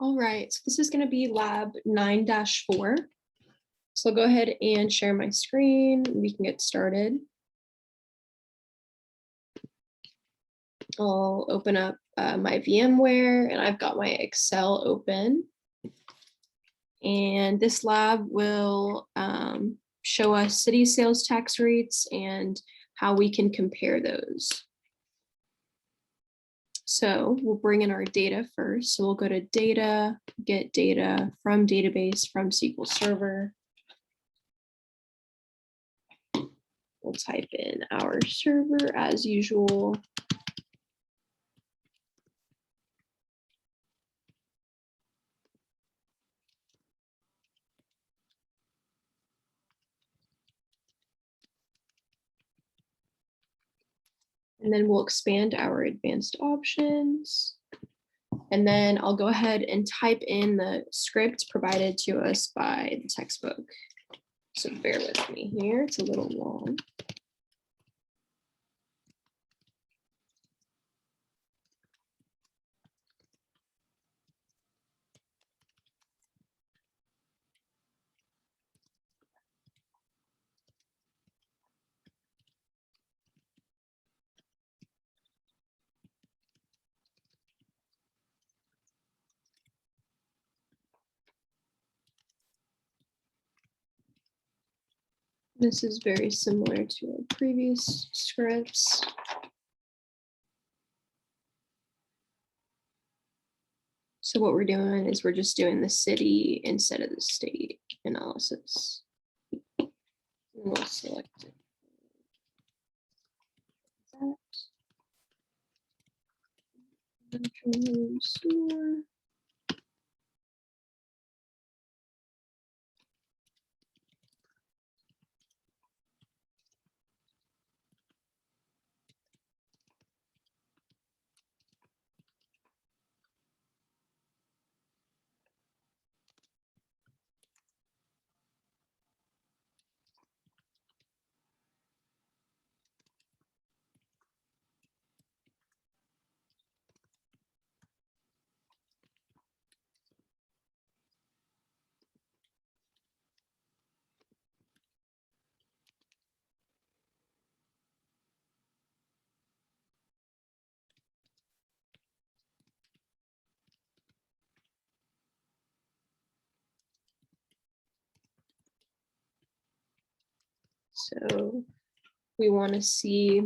All right, so this is going to be lab 9-4. So I'll go ahead and share my screen. We can get started. I'll open up my VMware and I've got my Excel open. And this lab will show us city sales tax rates and how we can compare those. So we'll bring in our data first. So we'll go to data, get data from database from SQL Server. We'll type in our server as usual. And then we'll expand our advanced options. And then I'll go ahead and type in the script provided to us by the textbook. So bear with me here, it's a little long. This is very similar to our previous scripts. So what we're doing is we're just doing the city instead of the state analysis. And we'll select it. Sewer. So we want to see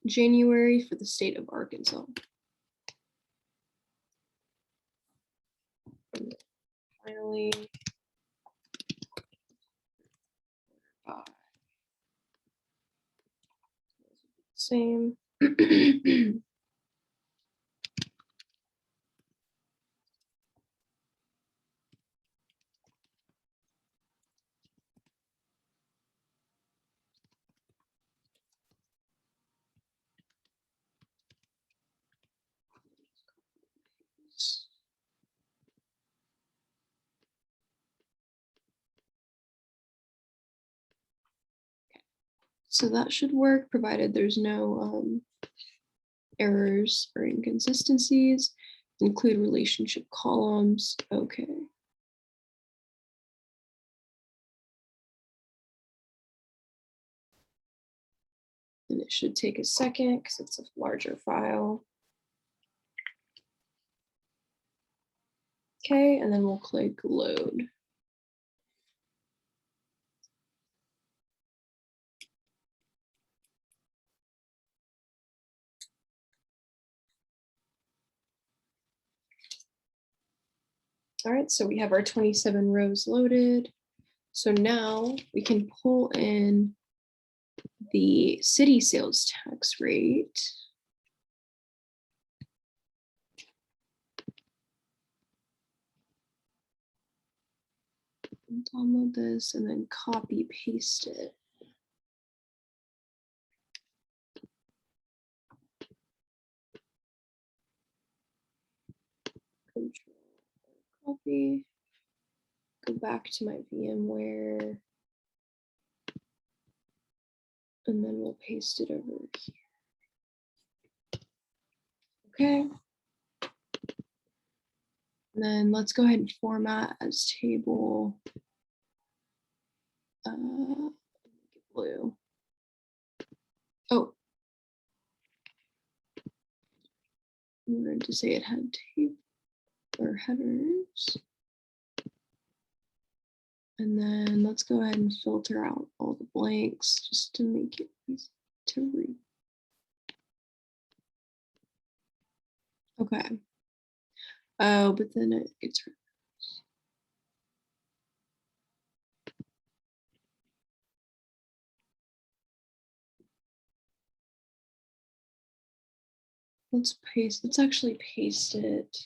January for the state of Arkansas. And finally, same. So that should work, provided there's no errors or inconsistencies. Include relationship columns. Okay. And it should take a second because it's a larger file. Okay, and then we'll click load. All right, so we have our 27 rows loaded. So now we can pull in the city sales tax rate. Download this and then copy paste it. Control copy. Go back to my VMware. And then we'll paste it over here. Okay. And then let's go ahead and format as table blue. Oh, I wanted to say it had table or headers. And then let's go ahead and filter out all the blanks just to make it easy to read. Okay. Oh, but then it gets rid of this. Let's actually paste it.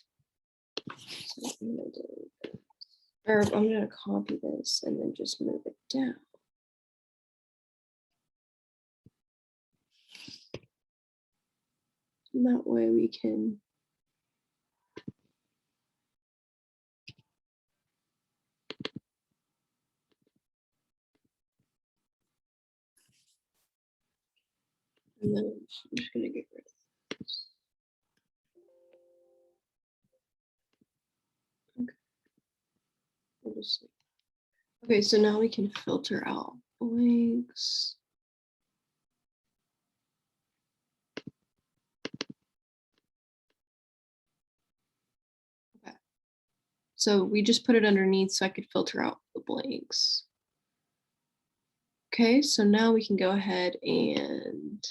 So I'm gonna delete this. Or I'm gonna copy this and then just move it down. And that way we can and then I'm just gonna get rid of this. Okay. We'll just okay, so now we can filter out blanks. Okay. So we just put it underneath so I could filter out the blanks. Okay, so now we can go ahead and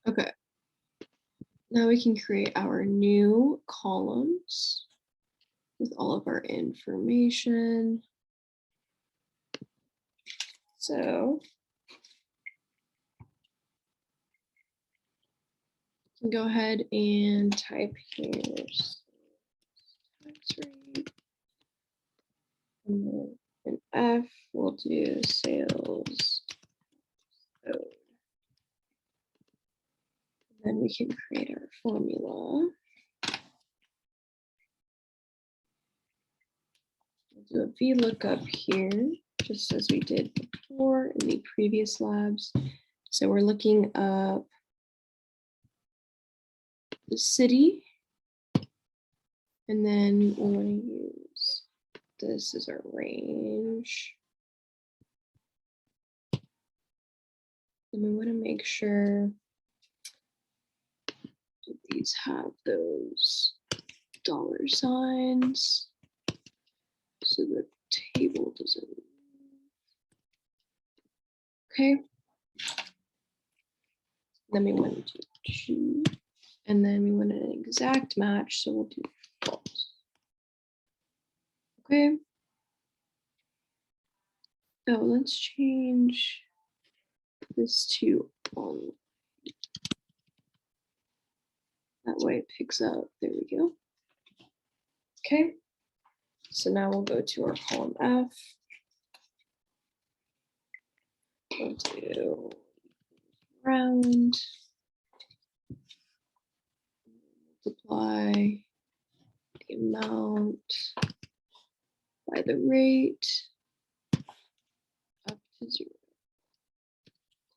okay. Now we can create our new columns with all of our information. So you can go ahead and type here tax rate. And then in F, we'll do sales code. Then we can create our formula. We'll do a VLOOKUP here, just as we did before in the previous labs. So we're looking up the city, and then we want to use this as our range. And we want to make sure that these have those dollar signs so the table doesn't. Okay. Then we want to do choose, and then we want an exact match, so we'll do false. Okay. Oh, let's change this to on. That way it picks up. There we go. Okay. So now we'll go to our column F. We'll do round, multiply the amount by the rate up to 0.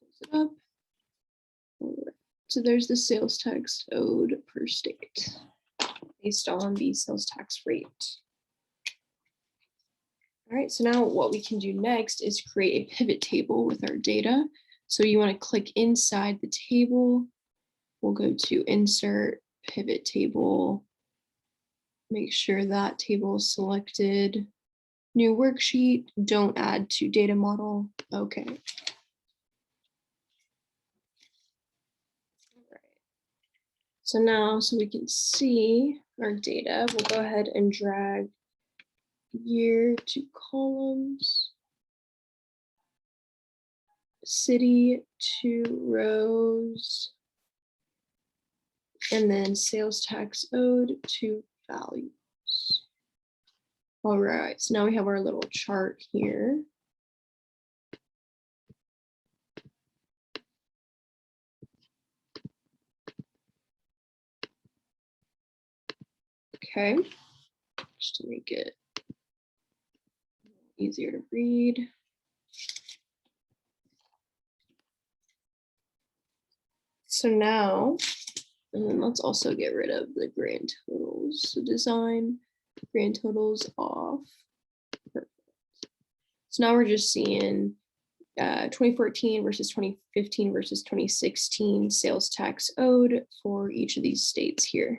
Close it up. All right. So there's the sales tax owed per state based on the sales tax rate. All right, so now what we can do next is create a pivot table with our data. So you want to click inside the table. We'll go to insert pivot table. Make sure that table is selected. New worksheet, don't add to data model. Okay. All right. So now, so we can see our data, we'll go ahead and drag year to columns, city to rows, and then sales tax owed to values. All right, so now we have our little chart here. Okay, just to make it easier to read. So now, and then let's also get rid of the grand totals. So design grand totals off. Perfect. So now we're just seeing 2014 versus 2015 versus 2016 sales tax owed for each of these states here.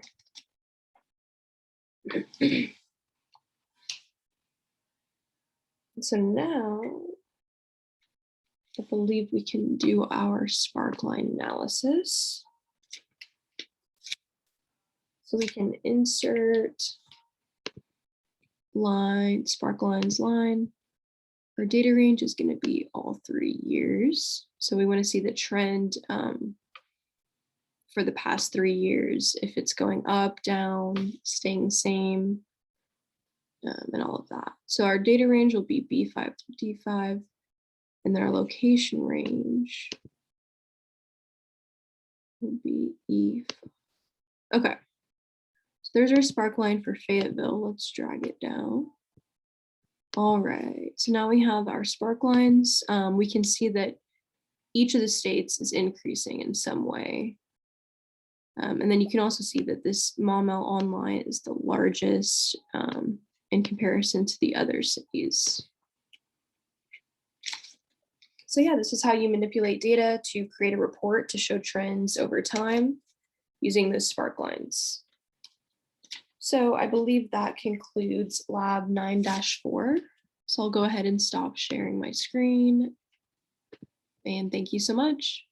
So now I believe we can do our sparkline analysis. So we can insert line, sparklines line. Our data range is going to be all 3 years. So we want to see the trend for the past 3 years, if it's going up, down, staying the same, and all of that. So our data range will be B5 to D5, and then our location range will be E5. Okay, so there's our sparkline for Fayetteville. Let's drag it down. All right, so now we have our sparklines. We can see that each of the states is increasing in some way. And then you can also see that this Maumelle Online is the largest in comparison to the other cities. So yeah, this is how you manipulate data to create a report to show trends over time using the sparklines. So I believe that concludes lab 9-4. So I'll go ahead and stop sharing my screen. And thank you so much.